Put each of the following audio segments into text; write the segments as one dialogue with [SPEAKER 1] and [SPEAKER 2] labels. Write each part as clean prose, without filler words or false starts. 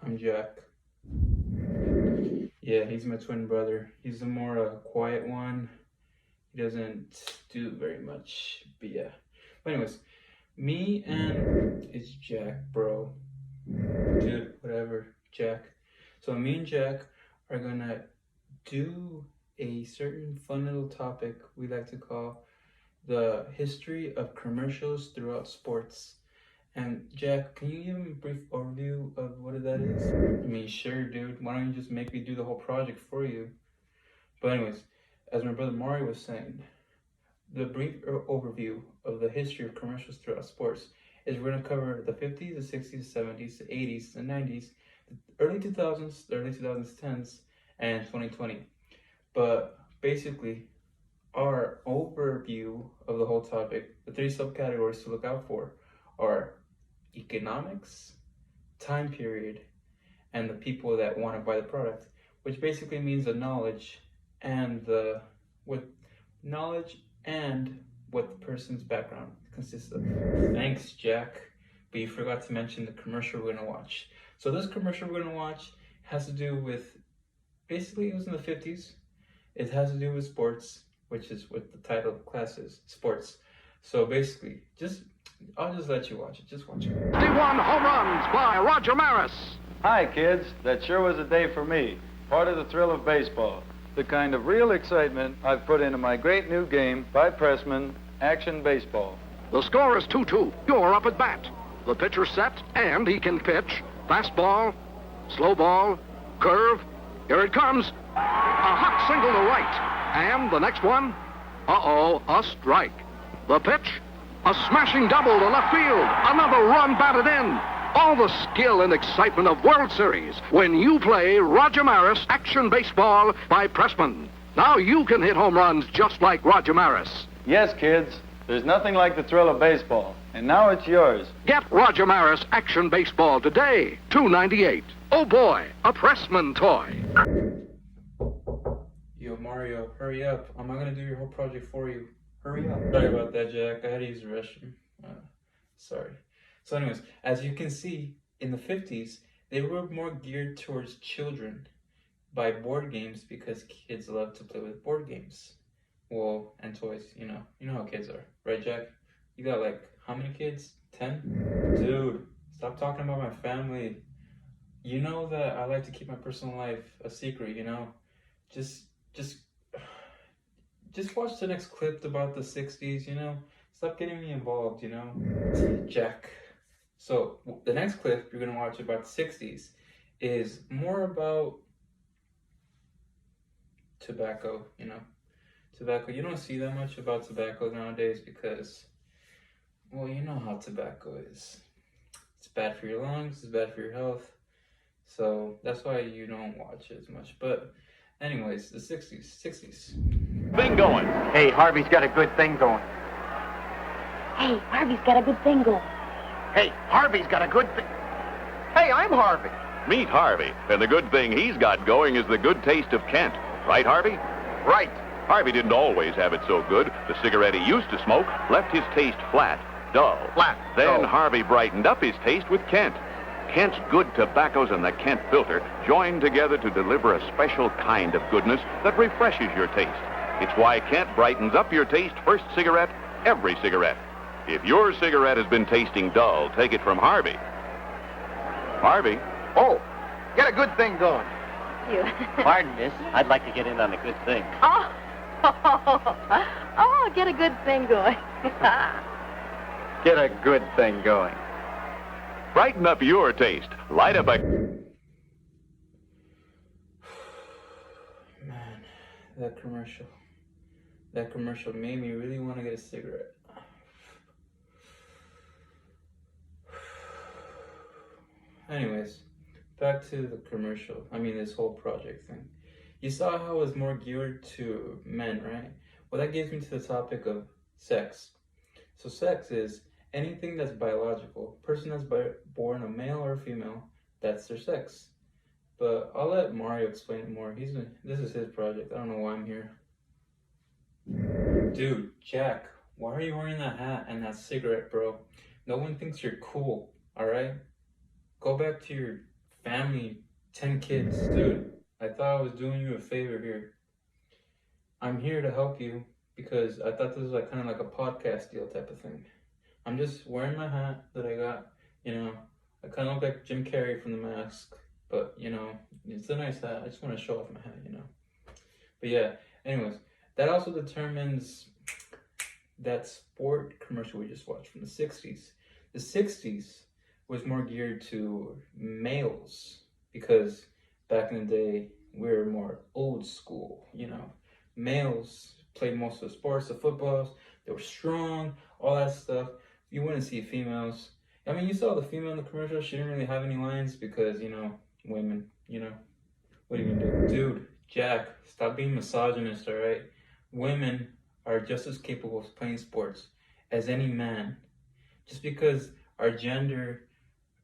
[SPEAKER 1] I'm Jack. Yeah, he's my twin brother. He's the more quiet one. He doesn't do very much. But yeah. But anyways, me and it's Jack, bro. Dude, whatever, Jack. So me and Jack are gonna do a certain fun little topic we like to call the history of commercials throughout sports. And Jack, can you give me a brief overview of what that is? I mean, sure, dude. Why don't you just make me do the whole project for you? But anyways, as my brother Mario was saying, the brief overview of the history of commercials throughout sports is we're going to cover the 50s, the 60s, the 70s, the 80s, the 90s, the early 2000s, the early 2010s, and 2020. But basically, our overview of the whole topic, the three subcategories to look out for are economics, time period, and the people that want to buy the product, which basically means the knowledge and the what knowledge and what the person's background consists of. Thanks, Jack. But you forgot to mention the commercial we're gonna watch. So this commercial we're gonna watch has to do with basically it was in the 50s. It has to do with sports, which is what the title of the class is, sports. So basically, I'll just let you watch it. Just watch it.
[SPEAKER 2] 51 home runs by Roger Maris.
[SPEAKER 3] Hi, kids. That sure was a day for me. Part of the thrill of baseball. The kind of real excitement I've put into my great new game by Pressman, Action Baseball.
[SPEAKER 2] The score is 2-2. You're up at bat. The pitcher's set, and he can pitch. Fastball, slow ball, curve. Here it comes. A hot single to right. And the next one, a strike. The pitch, a smashing double to left field. Another run batted in. All the skill and excitement of World Series when you play Roger Maris Action Baseball by Pressman. Now you can hit home runs just like Roger Maris.
[SPEAKER 3] Yes, kids. There's nothing like the thrill of baseball. And now it's yours.
[SPEAKER 2] Get Roger Maris Action Baseball today, $2.98. Oh boy, a Pressman toy.
[SPEAKER 1] Yo, Mario, hurry up. I'm not gonna do your whole project for you. Hurry up. Sorry about that, Jack. I had to use the restroom. Sorry. So anyways, as you can see, in the 50s, they were more geared towards children by board games because kids love to play with board games. Well, and toys, you know how kids are. Right, Jack? You got like, how many kids? 10? Dude, stop talking about my family. You know that I like to keep my personal life a secret, you know? Just watch the next clip about the 60s, you know? Stop getting me involved, you know? Jack. So the next clip you're gonna watch about the 60s is more about tobacco, you know? Tobacco, you don't see that much about tobacco nowadays because, well, you know how tobacco is. It's bad for your lungs, it's bad for your health. So that's why you don't watch it as much. But anyways, the 60s.
[SPEAKER 4] Thing going.
[SPEAKER 5] Hey, Harvey's got a good thing going.
[SPEAKER 6] Hey, Harvey's got a good thing going.
[SPEAKER 5] Hey, Harvey's got a good thing. Hey, I'm Harvey.
[SPEAKER 4] Meet Harvey, and the good thing he's got going is the good taste of Kent. Right, Harvey?
[SPEAKER 5] Right.
[SPEAKER 4] Harvey didn't always have it so good. The cigarette he used to smoke left his taste flat, dull.
[SPEAKER 5] Flat,
[SPEAKER 4] Then
[SPEAKER 5] dull.
[SPEAKER 4] Harvey brightened up his taste with Kent. Kent's good tobaccos and the Kent filter join together to deliver a special kind of goodness that refreshes your taste. It's why Kent brightens up your taste first cigarette, every cigarette. If your cigarette has been tasting dull, take it from Harvey. Harvey?
[SPEAKER 5] Oh, get a good thing going.
[SPEAKER 6] You.
[SPEAKER 7] Pardon, miss. I'd like to get in on a good thing.
[SPEAKER 6] Oh, get a good thing going.
[SPEAKER 5] Get a good thing going.
[SPEAKER 4] Brighten up your taste. Light up a...
[SPEAKER 1] Man, that commercial. that commercial made me really want to get a cigarette. Anyways, back to the commercial. I mean, this whole project thing. You saw how it was more geared to men, right? Well, that gives me to the topic of sex. So sex is anything that's biological. Person that's born a male or a female, that's their sex. But I'll let Mario explain it more. This is his project. I don't know why I'm here. Dude, Jack, why are you wearing that hat and that cigarette, bro? No one thinks you're cool, alright? Go back to your family, 10 kids. Dude, I thought I was doing you a favor here. I'm here to help you because I thought this was like kind of like a podcast deal type of thing. I'm just wearing my hat that I got, you know. I kind of look like Jim Carrey from The Mask, but, you know, it's a nice hat. I just want to show off my hat, you know. But yeah, anyways, that also determines that sport commercial we just watched from the 60s. The 60s was more geared to males because back in the day, we were more old school, you know. Males played most of the sports, the footballs, they were strong, all that stuff. You wouldn't see females. I mean, you saw the female in the commercial, she didn't really have any lines because, you know, women, you know. What are you gonna do? Dude, Jack, stop being misogynist, alright? Women are just as capable of playing sports as any man. Just because our gender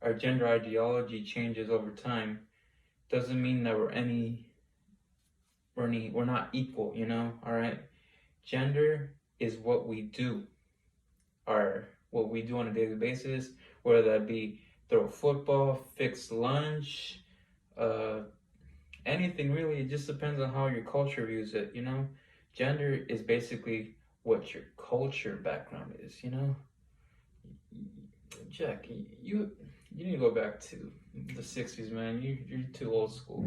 [SPEAKER 1] ideology changes over time doesn't mean that we're not equal, you know, all right? Gender is what we do, what we do on a daily basis, whether that be throw a football, fix lunch, anything really. It just depends on how your culture views it, you know? Gender is basically what your culture background is, you know? Jack, you need to go back to the 60s, man. You're too old school.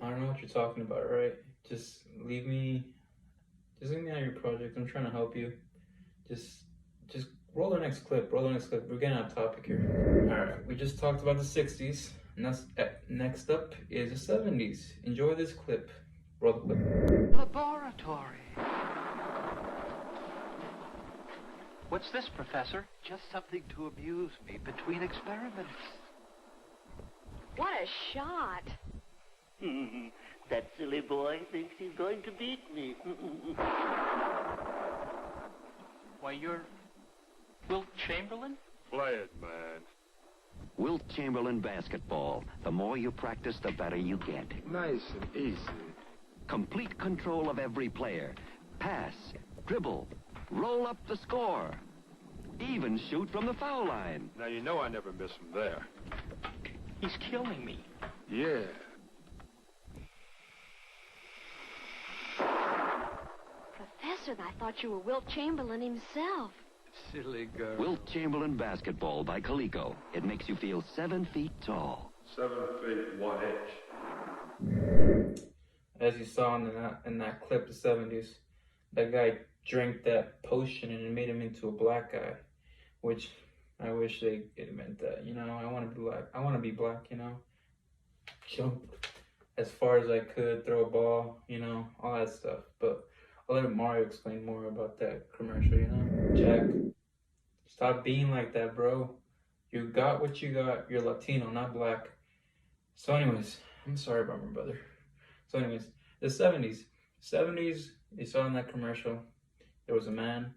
[SPEAKER 1] I don't know what you're talking about, right? Just leave me out of your project. I'm trying to help you. Just roll the next clip. We're getting off topic here. Alright, we just talked about the 60s. Next up is the 70s. Enjoy this clip. Roll the clip.
[SPEAKER 5] Laboratory. What's this, Professor? Just something to amuse me between experiments.
[SPEAKER 6] What a shot.
[SPEAKER 8] That silly boy thinks he's going to beat me.
[SPEAKER 5] Why, you're Wilt Chamberlain?
[SPEAKER 9] Play it, man.
[SPEAKER 2] Wilt Chamberlain basketball. The more you practice, the better you get.
[SPEAKER 9] Nice and easy.
[SPEAKER 2] Complete control of every player. Pass, dribble, roll up the score. Even shoot from the foul line.
[SPEAKER 9] Now, you know I never miss him there.
[SPEAKER 5] He's killing me.
[SPEAKER 9] Yeah.
[SPEAKER 6] Professor, I thought you were Wilt Chamberlain himself.
[SPEAKER 9] Silly girl.
[SPEAKER 2] Wilt Chamberlain basketball by Coleco. It makes you feel 7 feet tall.
[SPEAKER 9] 7 feet 1 inch.
[SPEAKER 1] As you saw in that clip, the 70s, that guy drank that potion and it made him into a black guy, which I wish it meant that, you know. I want to be black, you know. Jump as far as I could, throw a ball, you know, all that stuff. But I'll let Mario explain more about that commercial, you know. Jack, stop being like that, bro. You got what you got. You're Latino, not black. So anyways, I'm sorry about my brother. So anyways, the 70s. 70s, you saw in that commercial, there was a man,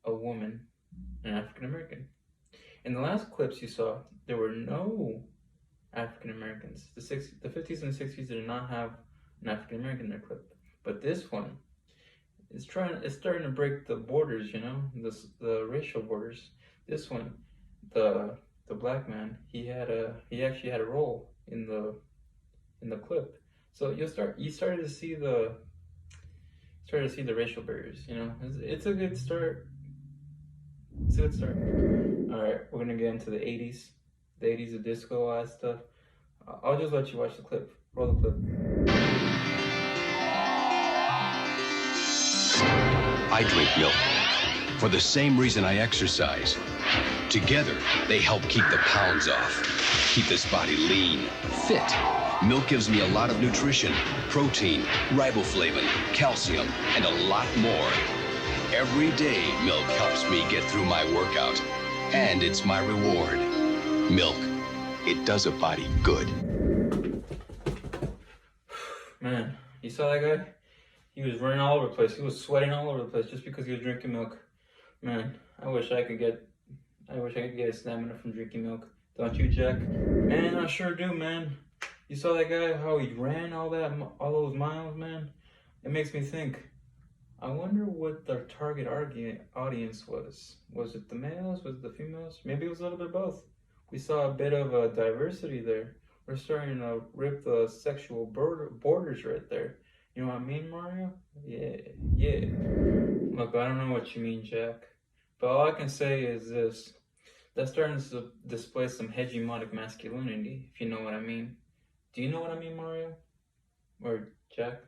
[SPEAKER 1] a woman, and an African American. In the last clips you saw, there were no African Americans. The 50s and 60s did not have an African American in their clip. But this one, it's starting to break the borders, you know, the racial borders. This one, the black man, he actually had a role in the clip. So you started to see the racial barriers, you know. It's a good start. It's a good start. All right, we're gonna get into the 80s, the disco, all that stuff. I'll just let you watch the clip. Roll the clip.
[SPEAKER 10] I drink milk for the same reason I exercise. Together, they help keep the pounds off, keep this body lean, fit, Milk gives me a lot of nutrition, protein, riboflavin, calcium, and a lot more. Every day, milk helps me get through my workout. And it's my reward. Milk. It does a body good.
[SPEAKER 1] Man, you saw that guy? He was running all over the place. He was sweating all over the place just because he was drinking milk. Man, I wish I could get a stamina from drinking milk. Don't you, Jack? Man, I sure do, man. You saw that guy, how he ran all those miles, man? It makes me think, I wonder what their target audience was. Was it the males? Was it the females? Maybe it was a little bit of both. We saw a bit of a diversity there. We're starting to rip the sexual borders right there. You know what I mean, Mario? Yeah. Look, I don't know what you mean, Jack. But all I can say is this. That's starting to display some hegemonic masculinity, if you know what I mean. Do you know what I mean, Mario? Or Jack?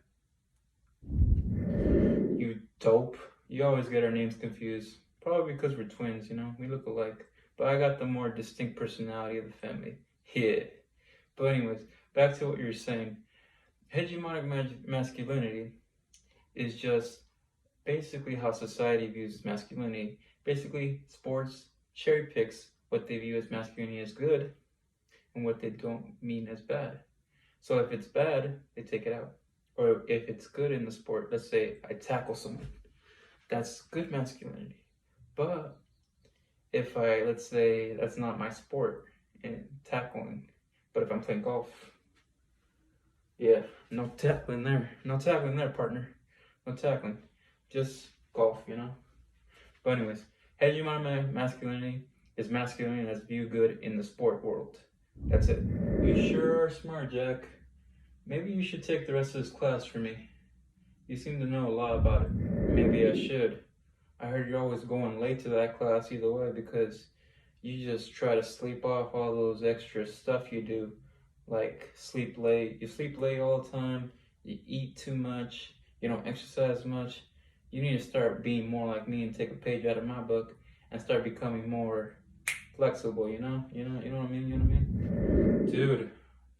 [SPEAKER 1] You dope. You always get our names confused. Probably because we're twins, you know? We look alike. But I got the more distinct personality of the family. Yeah. But anyways, back to what you were saying. Hegemonic masculinity is just basically how society views masculinity. Basically, sports cherry picks what they view as masculinity as good and what they don't mean as bad. So if it's bad, they take it out. Or if it's good in the sport, let's say I tackle someone, that's good masculinity. But if let's say that's not my sport in tackling, but if I'm playing golf, yeah, no tackling there. No tackling there, partner. No tackling. Just golf, you know? But anyways, hegemonic masculinity is masculinity that's viewed good in the sport world. That's it. You sure are smart, Jack. Maybe you should take the rest of this class for me. You seem to know a lot about it. Maybe I should. I heard you're always going late to that class either way because you just try to sleep off all those extra stuff you do. Like sleep late. You sleep late all the time. You eat too much. You don't exercise much. You need to start being more like me and take a page out of my book and start becoming more flexible, you know? You know what I mean? You know what I mean? Dude,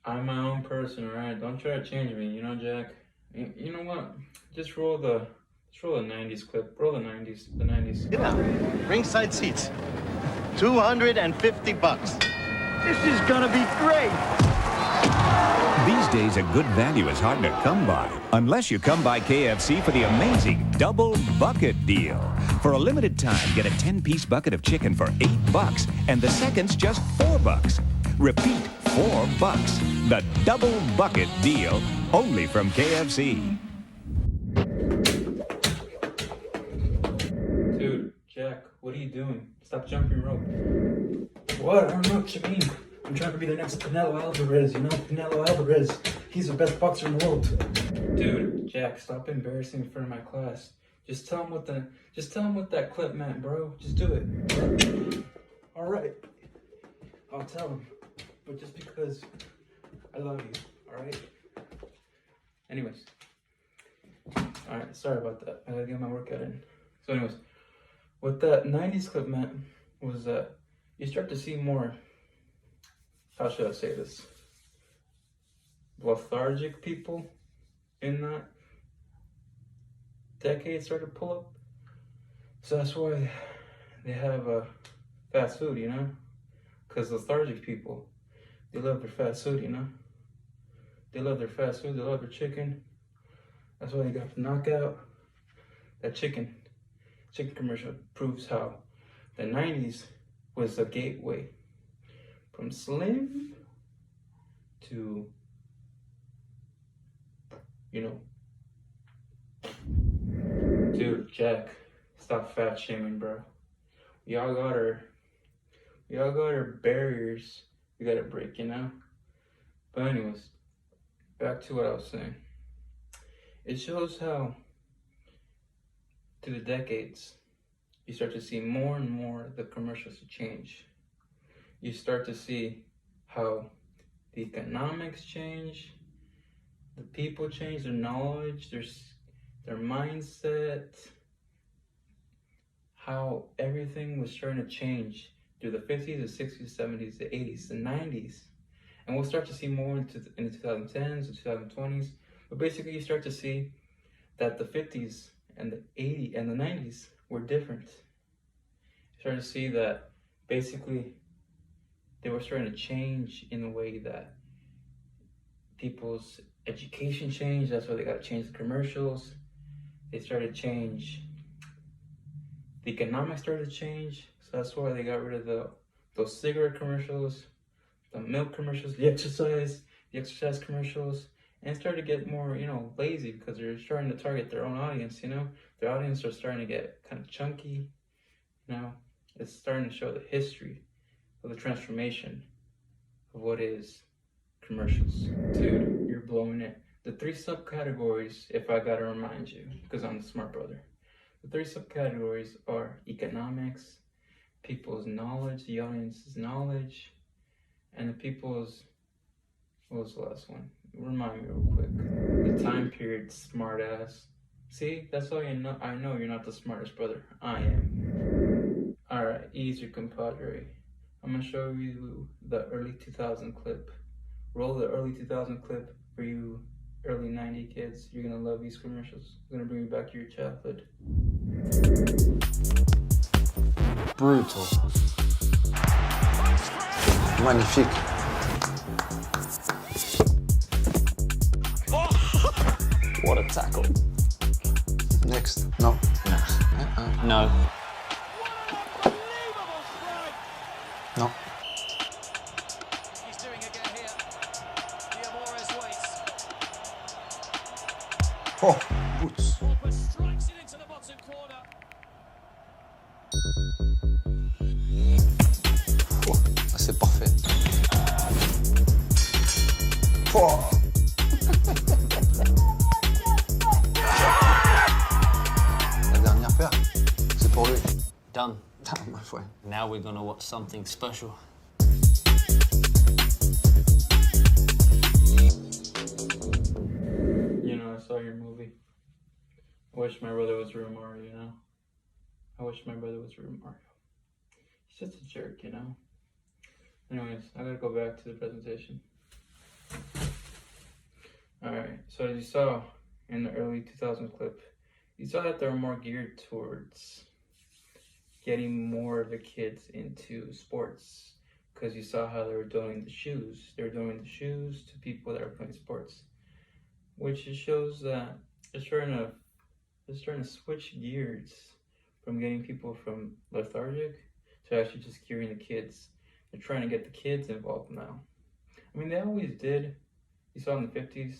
[SPEAKER 1] I'm my own person, alright? Don't try to change me, you know, Jack? You know what? Just roll the 90s clip. Roll the 90s.
[SPEAKER 11] Get out. Ringside seats. $250. This is gonna be great.
[SPEAKER 12] These days, a good value is hard to come by, unless you come by KFC for the amazing Double Bucket Deal. For a limited time, get a 10-piece bucket of chicken for $8, and the second's just $4. Repeat, $4. The Double Bucket Deal, only from KFC.
[SPEAKER 1] Dude, Jack, what are you doing? Stop jumping rope. What? I don't know what you mean. I'm trying to be the next Canelo Alvarez, you know? Canelo Alvarez. He's the best boxer in the world. Dude, Jack, stop embarrassing in front of my class. Just tell him what that clip meant, bro. Just do it. All right. I'll tell him. But just because I love you, all right? Anyways. All right, sorry about that. I gotta get my workout in. So anyways, what that 90s clip meant was that you start to see more, how should I say this, lethargic people in that decade started to pull up. So that's why they have fast food, you know? Because lethargic people, they love their fast food, you know? They love their fast food, they love their chicken. That's why they got the knockout. That chicken commercial proves how the 90s was a gateway from slim to, you know. Dude, Jack, stop fat shaming, bro. We all got our barriers we gotta break, you know? But anyways, back to what I was saying. It shows how, through the decades, you start to see more and more the commercials change. You start to see how the economics change, the people change, their knowledge, their mindset, how everything was starting to change through the 50s, the 60s, 70s, the 80s, the 90s. And we'll start to see more in the 2010s, the 2020s. But basically, you start to see that the 50s and the 80s and the 90s were different. You start to see that basically they were starting to change in the way that people's education changed. That's why they got to change the commercials. They started to change. The economics started to change. So that's why they got rid of those cigarette commercials, the milk commercials, the exercise commercials, and started to get more, lazy because they're starting to target their own audience, Their audience are starting to get kind of chunky, It's starting to show the history of the transformation of what is commercials. Dude, you're blowing it. The 3 subcategories, if I gotta remind you, because I'm the smart brother. The 3 subcategories are economics, people's knowledge, the audience's knowledge, and the people's, what was the last one? Remind me real quick. The time period, smart ass. See, that's all you know. I know you're not the smartest brother. I am. Alright, easy compadre. I'm gonna show you the early 2000 clip. Roll the early 2000 clip for you early 90 kids. You're gonna love these commercials. It's gonna bring you back to your childhood.
[SPEAKER 13] Brutal. Magnifique. What a tackle. Next. No.
[SPEAKER 7] No.
[SPEAKER 13] No.
[SPEAKER 14] He's doing again here. Diamores waits.
[SPEAKER 13] Oh, boots.
[SPEAKER 14] Walker strikes it into the bottom corner.
[SPEAKER 13] Oh, ça c'est parfait. Oh. La dernière paire, c'est pour lui.
[SPEAKER 7] Done.
[SPEAKER 13] Ma foi.
[SPEAKER 7] Now we're gonna watch something special.
[SPEAKER 1] I saw your movie. I wish my brother was real Mario, I wish my brother was real Mario. He's just a jerk, Anyways, I gotta go back to the presentation. Alright, so as you saw in the early 2000 clip, you saw that they were more geared towards getting more of the kids into sports, because you saw how they were doing the shoes. They were doing the shoes to people that are playing sports, which just shows that they're starting to switch gears from getting people from lethargic to actually just gearing the kids. They're trying to get the kids involved now. I mean, they always did. You saw in the 50s, you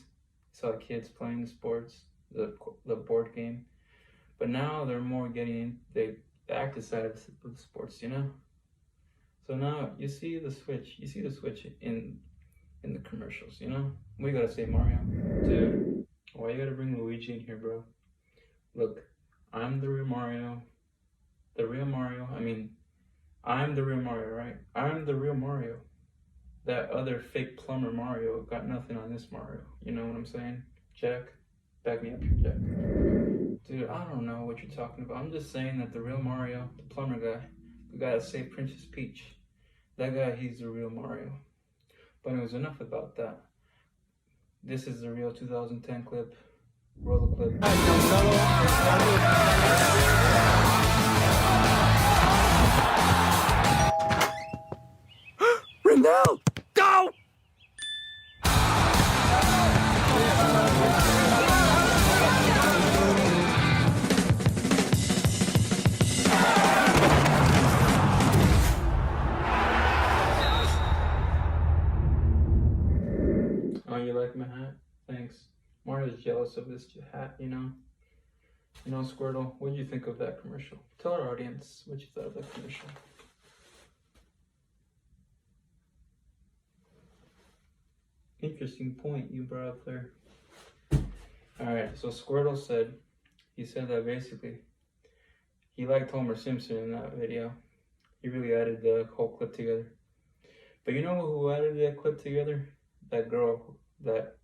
[SPEAKER 1] saw the kids playing the sports, the board game, but now they're more getting the active side of the sports, So now you see the switch. You see the switch in the commercials, We gotta say Mario. Dude, why you gotta bring Luigi in here, bro? Look, I'm the real Mario. The real Mario, I'm the real Mario, right? I'm the real Mario. That other fake plumber Mario got nothing on this Mario. You know what I'm saying? Jack, back me up here, Jack. Dude, I don't know what you're talking about. I'm just saying that the real Mario, the plumber guy, the guy that saved Princess Peach, that guy, he's the real Mario. But anyways, enough about that. This is the real 2010 clip. Roll the clip.
[SPEAKER 11] Ronaldo! Go!
[SPEAKER 1] Oh, you like my hat? Thanks. Mario's jealous of this hat, Squirtle, what did you think of that commercial? Tell our audience what you thought of that commercial. Interesting point you brought up there. Alright, so Squirtle said that basically he liked Homer Simpson in that video. He really added the whole clip together. But you know who added that clip together? That girl that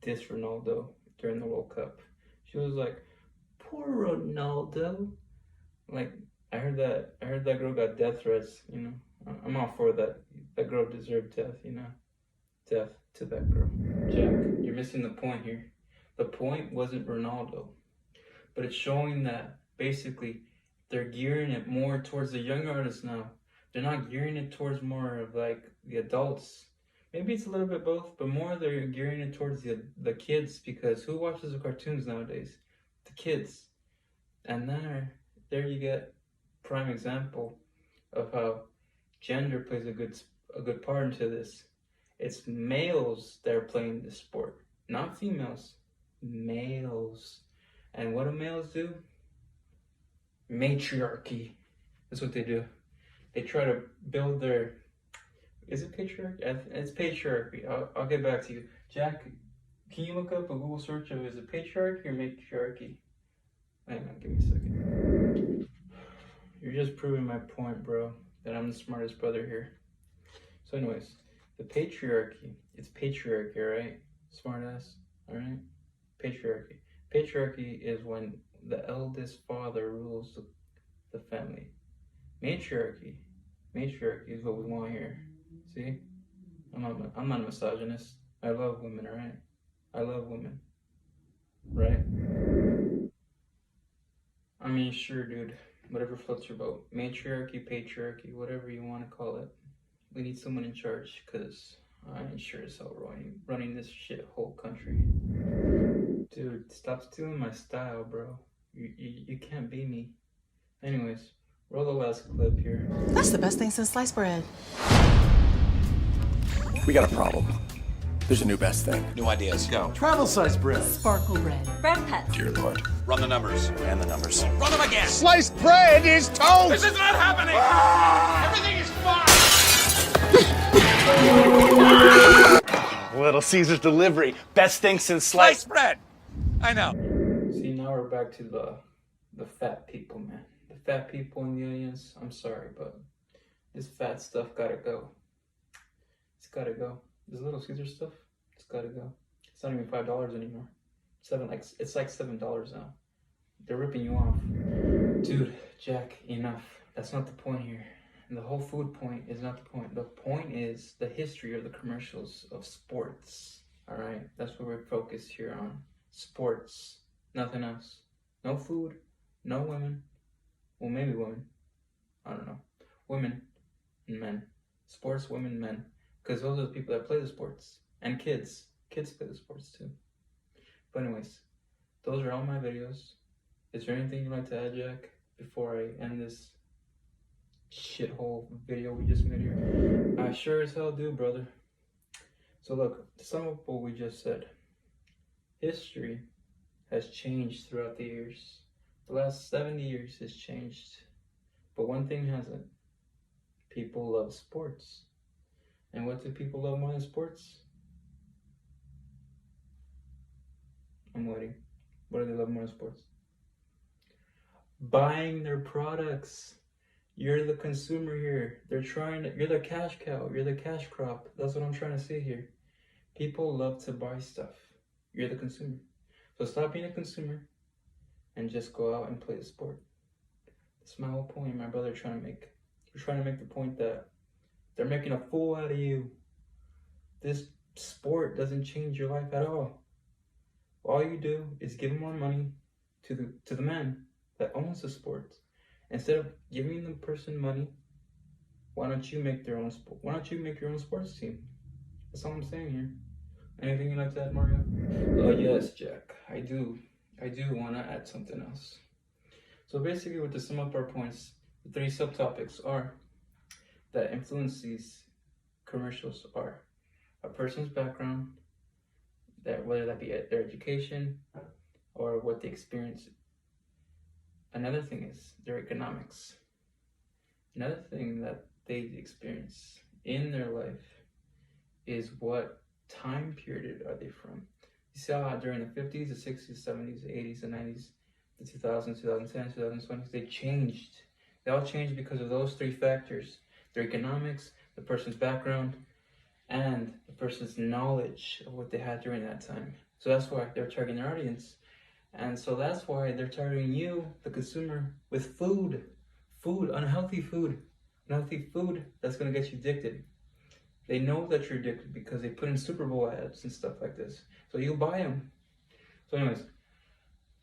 [SPEAKER 1] dissed Ronaldo during the World Cup. She was like, poor Ronaldo. Like, I heard that girl got death threats, I'm all for that. That girl deserved death, death to that girl. Jack, you're missing the point here. The point wasn't Ronaldo, but it's showing that basically they're gearing it more towards the young artists now. They're not gearing it towards more of like the adults. Maybe it's a little bit both, but more they're gearing it towards the kids, because who watches the cartoons nowadays? The kids. And there you get prime example of how gender plays a good part into this. It's males that are playing this sport, not females. Males. And what do males do? Matriarchy. That's what they do. They try to build their... Is it patriarchy? It's patriarchy. I'll get back to you. Jack, can you look up a Google search of is it patriarchy or matriarchy? Hang on, give me a second. You're just proving my point, bro, that I'm the smartest brother here. So anyways, the patriarchy, it's patriarchy, alright? Smart ass, alright? Patriarchy. Patriarchy is when the eldest father rules the family. Matriarchy is what we want here. See? I'm not a misogynist. I love women, alright? I love women. Right? I mean, sure, dude. Whatever floats your boat. Matriarchy, patriarchy, whatever you want to call it. We need someone in charge, because I ain't sure as hell running this shithole country. Dude, stop stealing my style, bro. You can't be me. Anyways, roll the last clip here.
[SPEAKER 15] That's the best thing since sliced bread.
[SPEAKER 11] We got a problem. There's a new best thing.
[SPEAKER 7] New ideas. Go.
[SPEAKER 11] Travel size bread.
[SPEAKER 15] Sparkle bread.
[SPEAKER 6] Brown pets.
[SPEAKER 11] Dear Lord.
[SPEAKER 7] Run the numbers.
[SPEAKER 11] And the numbers.
[SPEAKER 7] Run them again.
[SPEAKER 11] Sliced bread is toast!
[SPEAKER 14] This is not happening! Everything is fine!
[SPEAKER 11] Little Caesar's delivery. Best thing since sliced
[SPEAKER 14] bread! I know.
[SPEAKER 1] See, now we're back to the fat people, man. The fat people in the audience, I'm sorry, but this fat stuff gotta go. It's gotta go. This Little Caesar stuff, it's gotta go. It's not even $5 anymore. It's like $7 now. They're ripping you off. Dude, Jack, enough. That's not the point here. And the whole food point is not the point. The point is the history of the commercials of sports. Alright? That's what we're focused here on. Sports. Nothing else. No food. No women. Well, maybe women. I don't know. Women and men. Sports, women, men. Because those are the people that play the sports. And kids. Kids play the sports too. But anyways, those are all my videos. Is there anything you'd like to add, Jack, before I end this shithole video we just made here? I sure as hell do, brother. So look, to sum up what we just said. History has changed throughout the years. The last 70 years has changed. But one thing hasn't. People love sports. And what do people love more than sports? I'm waiting. What do they love more than sports? Buying their products. You're the consumer here. You're the cash cow. You're the cash crop. That's what I'm trying to say here. People love to buy stuff. You're the consumer. So stop being a consumer and just go out and play the sport. That's my whole point my brother trying to make. We're trying to make the point that they're making a fool out of you. This sport doesn't change your life at all. All you do is give more money to the man that owns the sport. Instead of giving the person money, why don't you make their own sport? Why don't you make your own sports team? That's all I'm saying here. Anything you'd like to add, Mario? Yes, Jack. I do want to add something else. So basically, to sum up our points, the 3 subtopics are that influence these commercials are a person's background, that whether that be their education or what they experience. Another thing is their economics. Another thing that they experience in their life is what time period are they from. You saw during the 50s, the 60s, 70s, the 80s, the 90s, the 2000s, 2010s, 2020s, they changed. They all changed because of those 3 factors. Their economics, the person's background, and the person's knowledge of what they had during that time. So that's why they're targeting their audience. And so that's why they're targeting you, the consumer, with food. Food, unhealthy food. Unhealthy food that's going to get you addicted. They know that you're addicted because they put in Super Bowl ads and stuff like this. So you'll buy them. So anyways,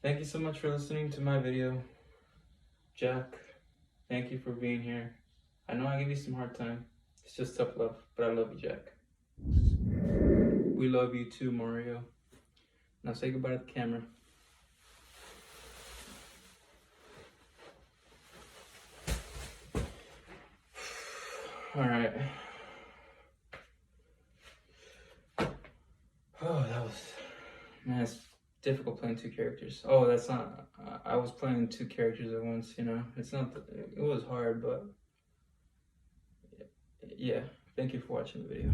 [SPEAKER 1] thank you so much for listening to my video. Jack, thank you for being here. I know I give you some hard time. It's just tough love, but I love you, Jack. We love you too, Mario. Now say goodbye to the camera. Alright. Oh, that was... Man, it's difficult playing two characters. Oh, that's not... I was playing two characters at once, you know? It's not... It was hard, but... Yeah. Thank you for watching the video.